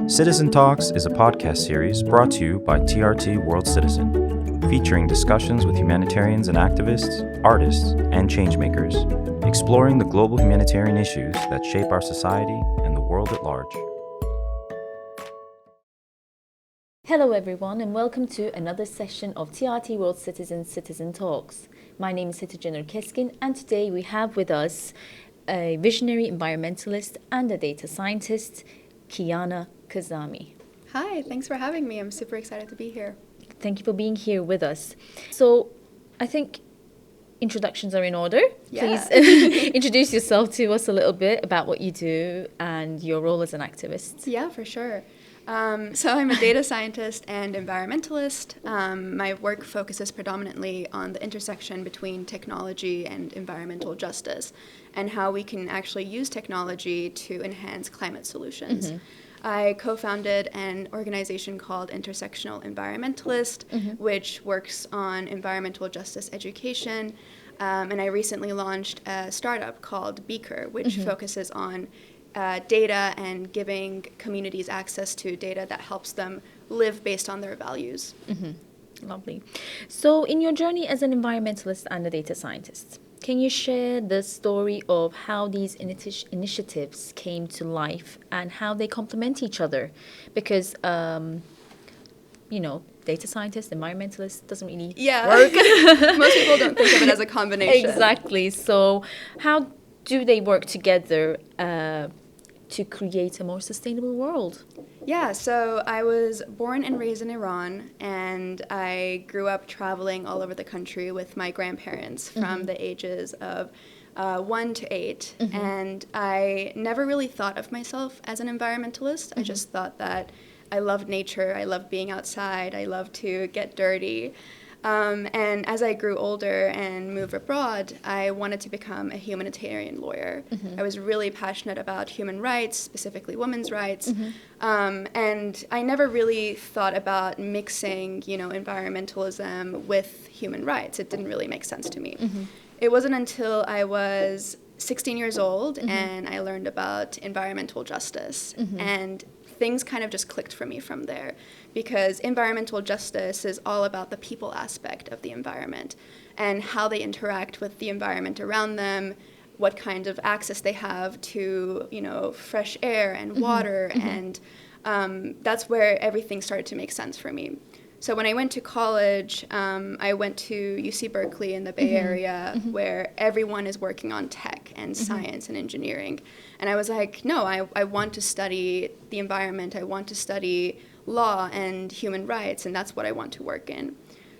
Citizen Talks is a podcast series brought to you by TRT World Citizen, featuring discussions with humanitarians and activists, artists, and changemakers, exploring the global humanitarian issues that shape our society and the world at large. Hello everyone and welcome to another session of TRT World Citizen Talks. My name is Hatice Keskin and today we have with us a visionary environmentalist and a data scientist, Kiana Kazami. Hi, thanks for having me. I'm super excited to be here. Thank you for being here with us. So I think introductions are in order. Yeah. Please introduce yourself to us a little bit about what you do and your role as an activist. Yeah, for sure. So I'm a data scientist and environmentalist. My work focuses predominantly on the intersection between technology and environmental justice and how we can actually use technology to enhance climate solutions. Mm-hmm. I co-founded an organization called Intersectional Environmentalist, which works on environmental justice education. And I recently launched a startup called Beaker, which focuses on data and giving communities access to data that helps them live based on their values. Lovely. So in your journey as an environmentalist and a data scientist, can you share the story of how these initiatives came to life and how they complement each other? Because, data scientist, environmentalist doesn't really work. Most people don't think of it as a combination. Exactly. So how do they work together to create a more sustainable world? Yeah, so I was born and raised in Iran, and I grew up traveling all over the country with my grandparents from the ages of 1 to 8. And I never really thought of myself as an environmentalist. I just thought that I loved nature, I loved being outside, I loved to get dirty. And as I grew older and moved abroad, I wanted to become a humanitarian lawyer. I was really passionate about human rights, specifically women's rights. And I never really thought about mixing, environmentalism with human rights. It didn't really make sense to me. It wasn't until I was 16 years old and I learned about environmental justice. And things kind of just clicked for me from there, because environmental justice is all about the people aspect of the environment and how they interact with the environment around them, what kind of access they have to, fresh air and water, and that's where everything started to make sense for me. So when I went to college, I went to UC Berkeley in the Bay Area, where everyone is working on tech and science and engineering. And I was like, no, I want to study the environment. I want to study law and human rights, and that's what I want to work in.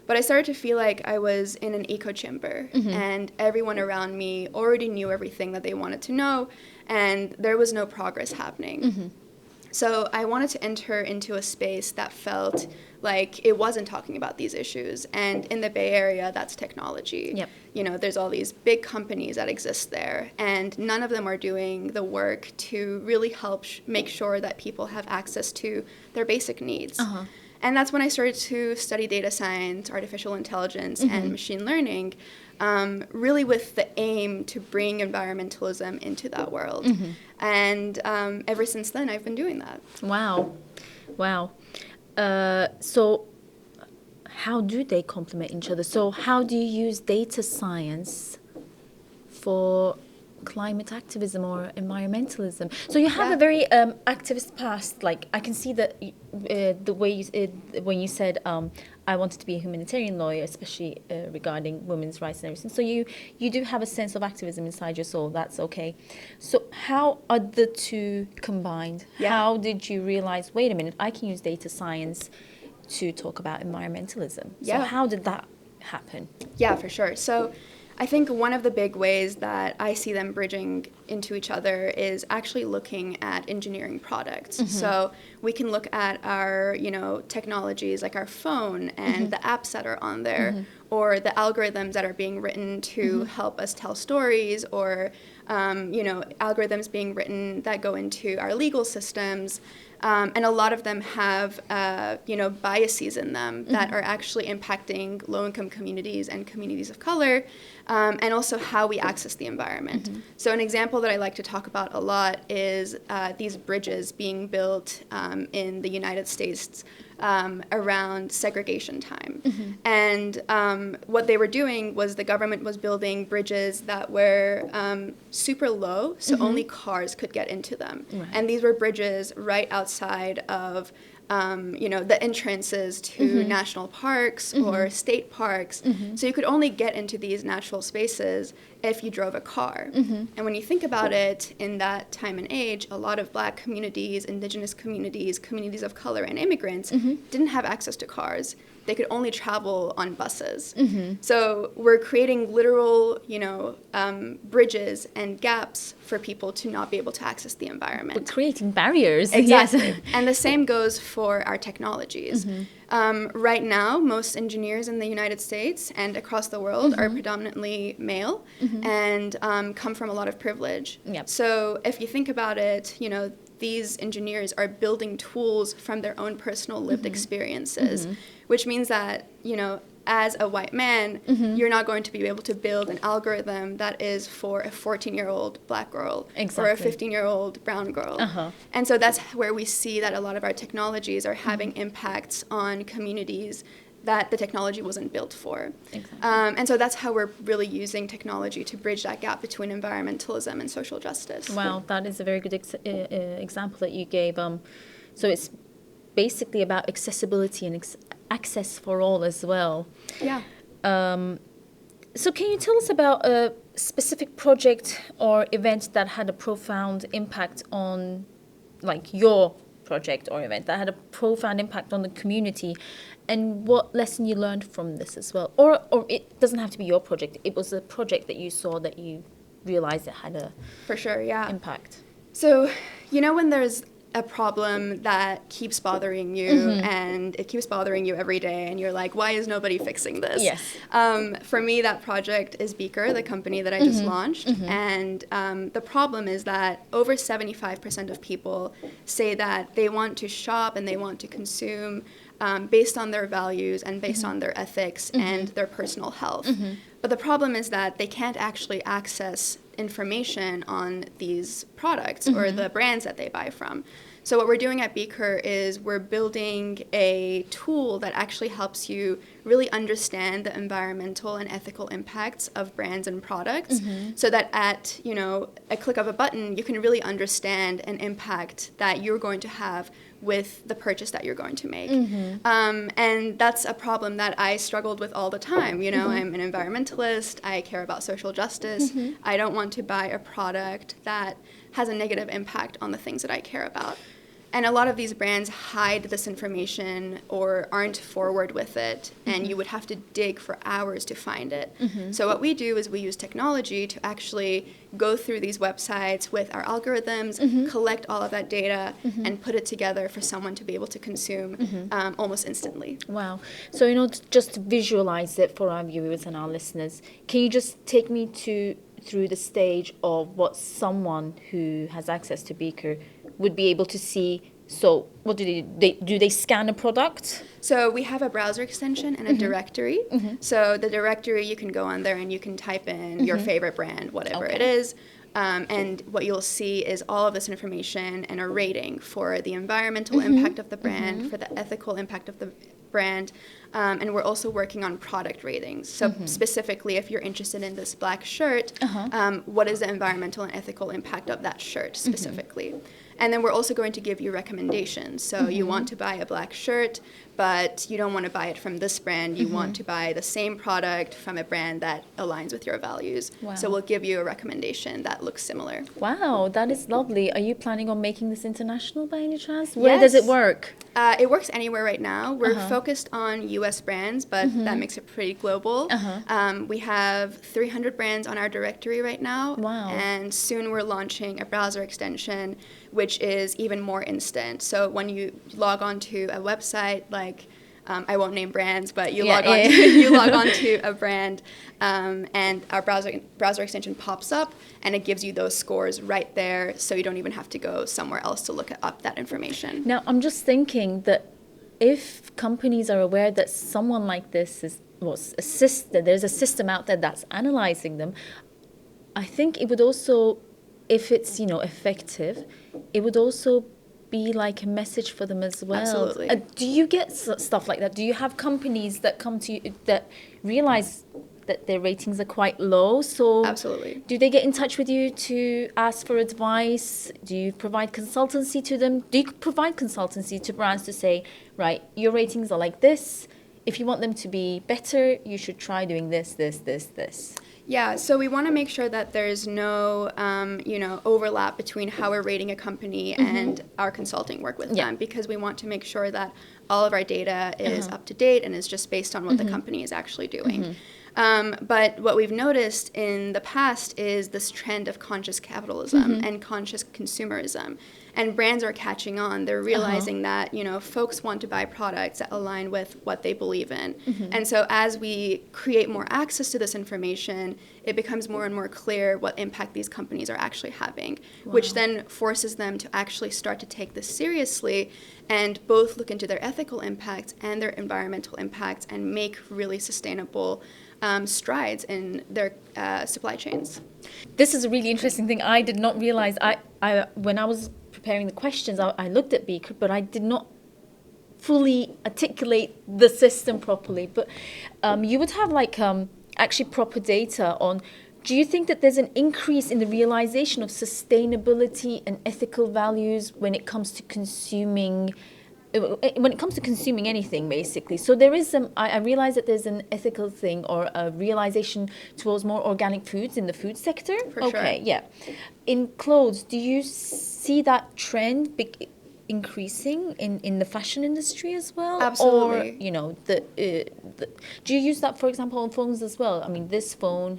But I started to feel like I was in an echo chamber, and everyone around me already knew everything that they wanted to know, and there was no progress happening. So I wanted to enter into a space that felt like it wasn't talking about these issues. And in the Bay Area, that's technology. Yep. There's all these big companies that exist there, and none of them are doing the work to really help make sure that people have access to their basic needs. And that's when I started to study data science, artificial intelligence, and machine learning, really with the aim to bring environmentalism into that world. And ever since then, I've been doing that. Wow. So how do they complement each other? So how do you use data science for climate activism or environmentalism? So you have a very activist past. Like, I can see that the way when you said I wanted to be a humanitarian lawyer, especially regarding women's rights and everything. So you do have a sense of activism inside your soul. That's okay. So how are the two combined? How did you realize, wait a minute, I can use data science to talk about environmentalism? So how did that happen? Yeah, for sure. So I think one of the big ways that I see them bridging into each other is actually looking at engineering products. So we can look at our, technologies like our phone and the apps that are on there, or the algorithms that are being written to help us tell stories, or, algorithms being written that go into our legal systems. And a lot of them have, biases in them that are actually impacting low-income communities and communities of color, and also how we access the environment. So an example that I like to talk about a lot is these bridges being built in the United States around segregation time. And what they were doing was the government was building bridges that were super low, so only cars could get into them. Right. And these were bridges right outside of the entrances to national parks or state parks. So you could only get into these natural spaces if you drove a car. And when you think about it, in that time and age, a lot of Black communities, Indigenous communities, communities of color, and immigrants didn't have access to cars. They could only travel on buses. So we're creating literal, bridges and gaps for people to not be able to access the environment. We're creating barriers. Exactly. Yes. And the same goes for our technologies. Right now, most engineers in the United States and across the world are predominantly male and come from a lot of privilege. Yep. So if you think about it, these engineers are building tools from their own personal lived experiences, which means that, as a white man, you're not going to be able to build an algorithm that is for a 14-year-old Black girl or a 15-year-old brown girl. And so that's where we see that a lot of our technologies are having impacts on communities that the technology wasn't built for. Exactly. And so that's how we're really using technology to bridge that gap between environmentalism and social justice. Wow, that is a very good example that you gave. So it's basically about accessibility and access for all as well. Yeah. So can you tell us about a specific project or event that had a profound impact on, like, your project or event that had a profound impact on the community, and what lesson you learned from this as well? Or it doesn't have to be your project. It was a project that you saw that you realized it had a For sure, yeah. impact. So, when there's a problem that keeps bothering you and it keeps bothering you every day and you're like, why is nobody fixing this? Yes. For me, that project is Beaker, the company that I just launched. And the problem is that over 75% of people say that they want to shop and they want to consume based on their values and based on their ethics and their personal health. But the problem is that they can't actually access information on these products or the brands that they buy from. So what we're doing at Beaker is we're building a tool that actually helps you really understand the environmental and ethical impacts of brands and products so that at, a click of a button, you can really understand an impact that you're going to have with the purchase that you're going to make. And that's a problem that I struggled with all the time. I'm an environmentalist. I care about social justice. I don't want to buy a product that has a negative impact on the things that I care about. And a lot of these brands hide this information or aren't forward with it, and you would have to dig for hours to find it. So what we do is we use technology to actually go through these websites with our algorithms, collect all of that data, and put it together for someone to be able to consume almost instantly. Wow. So, just to visualize it for our viewers and our listeners, can you just take me through the stage of what someone who has access to Beaker would be able to see? So what do they scan a product? So we have a browser extension and a directory. So the directory, you can go on there and you can type in your favorite brand, whatever it is. And what you'll see is all of this information and a rating for the environmental impact of the brand, for the ethical impact of the brand. And we're also working on product ratings. So specifically, if you're interested in this black shirt, what is the environmental and ethical impact of that shirt specifically? And then we're also going to give you recommendations. So you want to buy a black shirt, but you don't want to buy it from this brand. You want to buy the same product from a brand that aligns with your values. Wow. So we'll give you a recommendation that looks similar. Wow, that is lovely. Are you planning on making this international by any chance? Where does it work? It works anywhere right now. We're focused on U.S. brands, but that makes it pretty global. We have 300 brands on our directory right now. Wow. And soon we're launching a browser extension, which is even more instant. So when you log on to a website like I won't name brands, but you Yeah, log on yeah. you log on to a brand, and our browser extension pops up, and it gives you those scores right there, so you don't even have to go somewhere else to look up that information. Now, I'm just thinking that if companies are aware that someone like this there's a system out there that's analyzing them, I think it would also, if it's, effective, it would also be like a message for them as well. Absolutely. Do you get stuff like that? Do you have companies that come to you that realize that their ratings are quite low? So Absolutely. do they get in touch with you to ask for advice? Do you provide consultancy to them? Do you provide consultancy to brands to say, right, your ratings are like this. If you want them to be better, you should try doing this, this, this, this. Yeah, so we want to make sure that there's no, overlap between how we're rating a company and our consulting work with them, because we want to make sure that all of our data is up to date and is just based on what the company is actually doing. But what we've noticed in the past is this trend of conscious capitalism and conscious consumerism. And brands are catching on. They're realizing that, folks want to buy products that align with what they believe in. And so as we create more access to this information, it becomes more and more clear what impact these companies are actually having, which then forces them to actually start to take this seriously and both look into their ethical impacts and their environmental impacts and make really sustainable strides in their supply chains. This is a really interesting thing. I did not realize. I when I was preparing the questions, I looked at Beaker, but I did not fully articulate the system properly. But you would have actually proper data on. Do you think that there's an increase in the realization of sustainability and ethical values when it comes to consuming? When it comes to consuming anything, basically. So there is I realize that there's an ethical thing or a realization towards more organic foods in the food sector. For sure. Okay, yeah. In clothes, do you see that trend increasing in the fashion industry as well? Absolutely. Or, do you use that, for example, on phones as well? I mean, this phone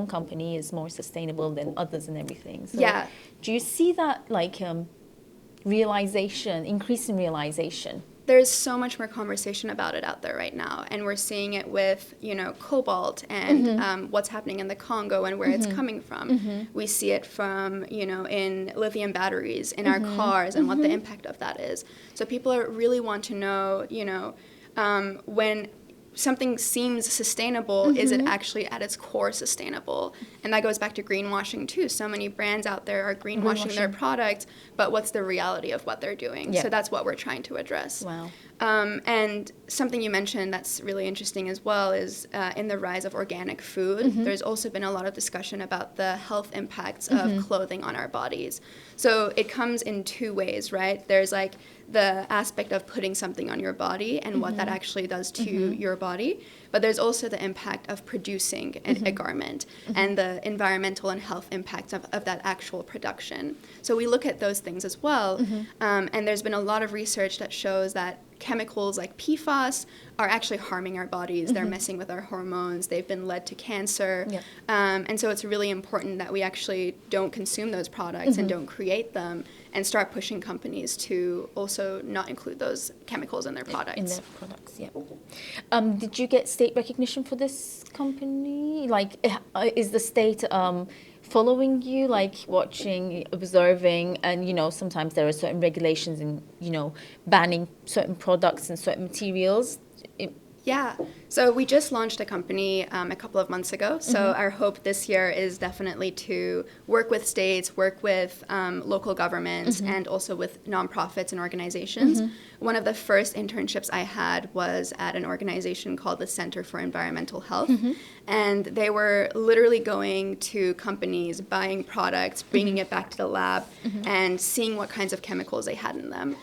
company is more sustainable than others and everything. So Yeah. do you see that, increase in realization? There's so much more conversation about it out there right now, and we're seeing it with, cobalt and what's happening in the Congo and where it's coming from. We see it from, in lithium batteries in our cars and what the impact of that is. So people really want to know, when something seems sustainable, is it actually at its core sustainable? And that goes back to greenwashing too. So many brands out there are greenwashing their product, but what's the reality of what they're doing? Yeah. So that's what we're trying to address. Wow. And something you mentioned that's really interesting as well is in the rise of organic food, there's also been a lot of discussion about the health impacts of clothing on our bodies. So it comes in two ways, right? There's the aspect of putting something on your body and what that actually does to your body. But there's also the impact of producing a garment and the environmental and health impacts of that actual production. So we look at those things as well. And there's been a lot of research that shows that chemicals like PFAS are actually harming our bodies. They're messing with our hormones. They've been led to cancer. Yeah. And so it's really important that we actually don't consume those products and don't create them, and start pushing companies to also not include those chemicals in their products. In their products, yeah. Did you get state recognition for this company? Is the state following you, watching, observing, and sometimes there are certain regulations in banning certain products and certain materials? Yeah. So we just launched a company a couple of months ago. So our hope this year is definitely to work with states, work with local governments, and also with nonprofits and organizations. One of the first internships I had was at an organization called the Center for Environmental Health. And they were literally going to companies, buying products, bringing it back to the lab, and seeing what kinds of chemicals they had in them.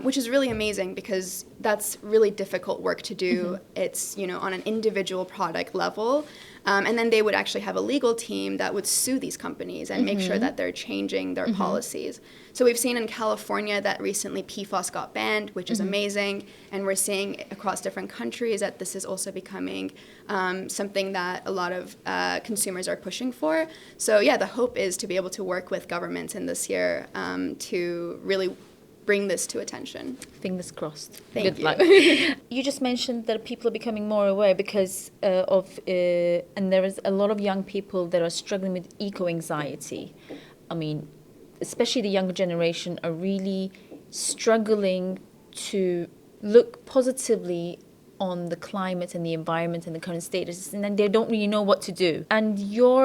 Which is really amazing because that's really difficult work to do. It's, on an individual product level. And then they would actually have a legal team that would sue these companies and make sure that they're changing their policies. So we've seen in California that recently PFAS got banned, which is amazing. And we're seeing across different countries that this is also becoming something that a lot of consumers are pushing for. So yeah, the hope is to be able to work with governments in this year to really bring this to attention. Fingers crossed. Thank Good you. luck. You just mentioned that people are becoming more aware because and there is a lot of young people that are struggling with eco-anxiety. I mean, especially the younger generation are really struggling to look positively on the climate and the environment and the current status, and then they don't really know what to do. And your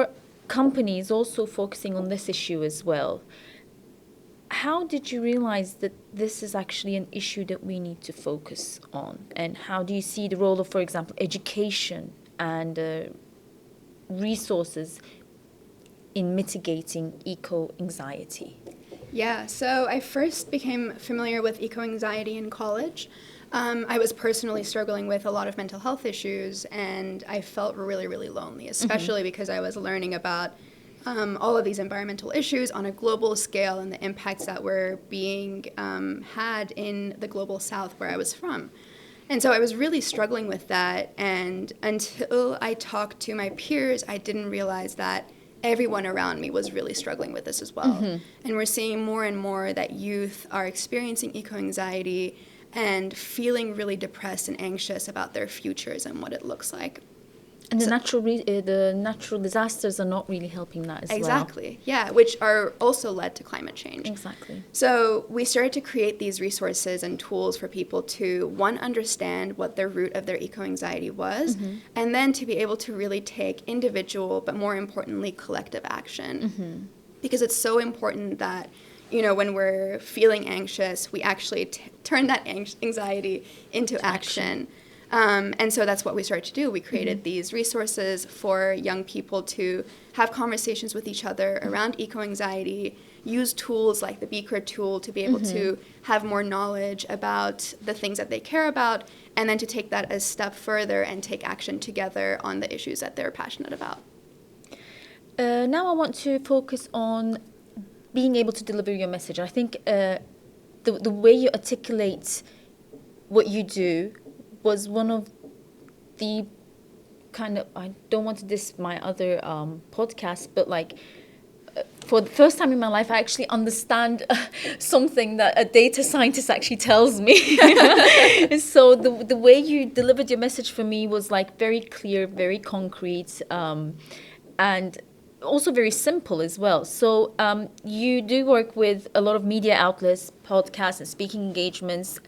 company is also focusing on this issue as well. How did you realize that this is actually an issue that we need to focus on? And how do you see the role of, for example, education and resources in mitigating eco-anxiety? Yeah, so I first became familiar with eco-anxiety in college. I was personally struggling with a lot of mental health issues, and I felt really, really lonely, especially because I was learning about all of these environmental issues on a global scale and the impacts that were being had in the global south where I was from. And so I was really struggling with that, and until I talked to my peers, I didn't realize that everyone around me was really struggling with this as well. And we're seeing more and more that youth are experiencing eco-anxiety and feeling really depressed and anxious about their futures and what it looks like. And the natural disasters are not really helping that as well. Exactly, yeah, which are also led to climate change. Exactly. So we started to create these resources and tools for people to, one, understand what the root of their eco-anxiety was, and then to be able to really take individual, but more importantly, collective action. Because it's so important that, you know, when we're feeling anxious, we actually turn that anxiety into action. And so that's what we started to do. We created these resources for young people to have conversations with each other around eco-anxiety, use tools like the Beaker tool to be able to have more knowledge about the things that they care about, and then to take that a step further and take action together on the issues that they're passionate about. Now I want to focus on being able to deliver your message. I think the way you articulate what you do was one of the kind of, I don't want to diss my other podcast, but like for the first time in my life, I actually understand something that a data scientist actually tells me. So the way you delivered your message for me was like very clear, very concrete, and also very simple as well. So you do work with a lot of media outlets, podcasts and speaking engagements,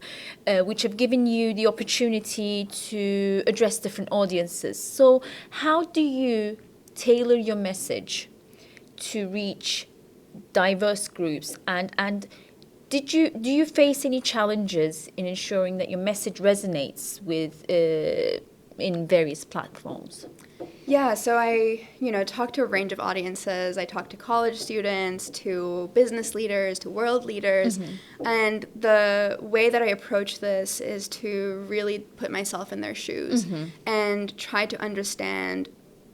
which have given you the opportunity to address different audiences. So how do you tailor your message to reach diverse groups? And do you face any challenges in ensuring that your message resonates with in various platforms? Yeah, so I, talk to a range of audiences. I talk to college students, to business leaders, to world leaders. And the way that I approach this is to really put myself in their shoes and try to understand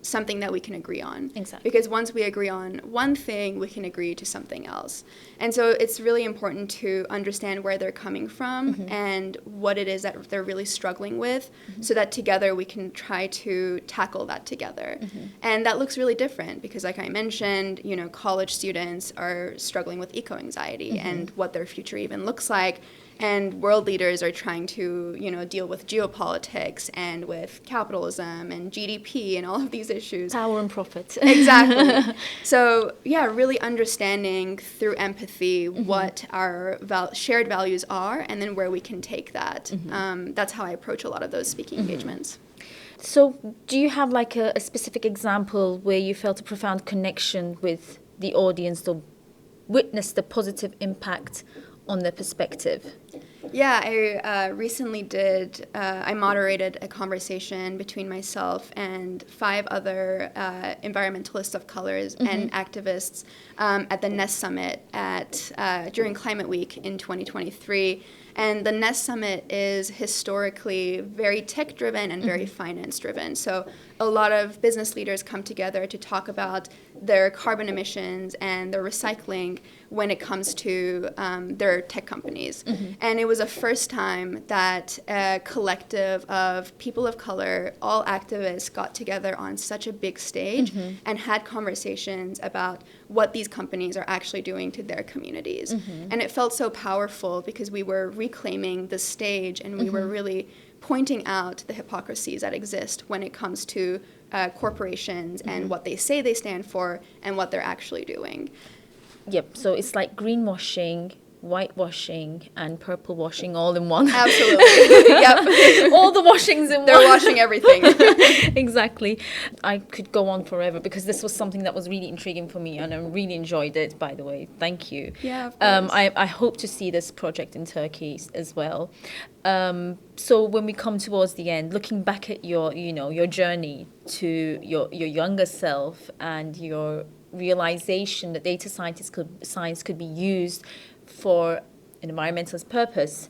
something that we can agree on. Exactly. Because once we agree on one thing, we can agree to something else. And so it's really important to understand where they're coming from and what it is that they're really struggling with, so that together we can try to tackle that together. And that looks really different because, like I mentioned, college students are struggling with eco-anxiety and what their future even looks like. And world leaders are trying to, deal with geopolitics and with capitalism and GDP and all of these issues. Power and profit. Exactly. So, yeah, really understanding through empathy what our shared values are and then where we can take that. That's how I approach a lot of those speaking engagements. So do you have like a specific example where you felt a profound connection with the audience or witnessed the positive impact on their perspective? Yeah, I recently I moderated a conversation between myself and 5 other environmentalists of colors and activists at the Nest Summit during Climate Week in 2023. And the Nest Summit is historically very tech-driven and very finance-driven. So a lot of business leaders come together to talk about their carbon emissions and their recycling when it comes to their tech companies. And it was a first time that a collective of people of color, all activists, got together on such a big stage and had conversations about what these companies are actually doing to their communities. And it felt so powerful because we were reclaiming the stage, and we were really pointing out the hypocrisies that exist when it comes to corporations and what they say they stand for and what they're actually doing. Yep, so it's like greenwashing, whitewashing, and purple washing all in one. Absolutely. Yep. All the washings in They're one. washing everything. Exactly. I could go on forever because this was something that was really intriguing for me, and I really enjoyed it, by the way. Thank you. Yeah, of course. I hope to see this project in Turkey as well. So when we come towards the end, looking back at your journey to your younger self and your realization that data science could be used for an environmentalist purpose,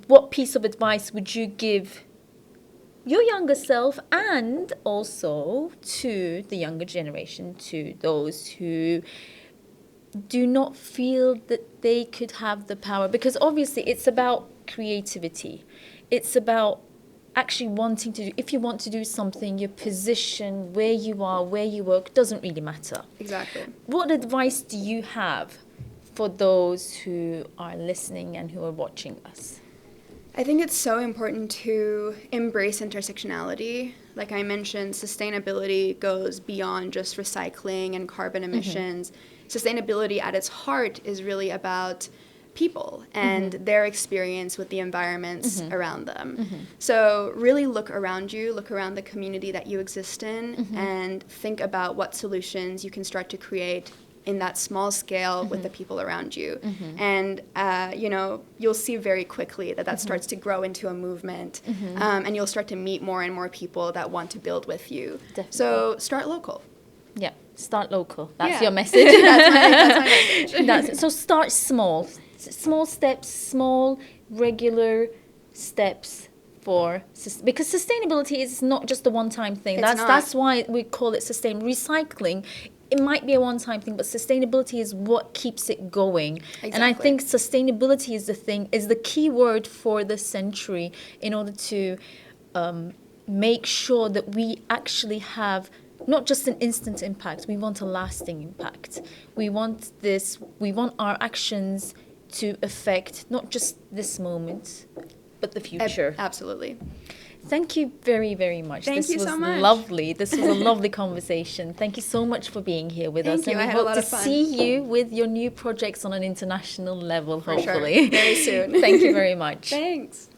what piece of advice would you give your younger self and also to the younger generation, to those who do not feel that they could have the power? Because obviously it's about creativity. It's about actually wanting to do, if you want to do something, your position, where you are, where you work, doesn't really matter. Exactly. What advice do you have for those who are listening and who are watching us? I think it's so important to embrace intersectionality. Like I mentioned, sustainability goes beyond just recycling and carbon emissions. Sustainability at its heart is really about people and their experience with the environments around them. So really look around you, look around the community that you exist in, and think about what solutions you can start to create in that small scale with the people around you. And, you'll see very quickly that starts to grow into a movement, and you'll start to meet more and more people that want to build with you. Definitely. So start local. Yeah, start local. That's Yeah. your message. That's my message. So start small. Small steps, small, regular steps because sustainability is not just a one-time thing. That's why we call it sustainable. Recycling, it might be a one-time thing, but sustainability is what keeps it going. Exactly. And I think sustainability is the key word for the century in order to make sure that we actually have not just an instant impact, we want a lasting impact. We want our actions to affect not just this moment, but the future. Absolutely. Thank you very, very much. Thank you so much. This was lovely. This was a lovely conversation. Thank you so much for being here with us. Thank you. And we I had a hope lot to of fun. see you with your new projects on an international level, For hopefully. sure. Very soon. Thank you very much. Thanks.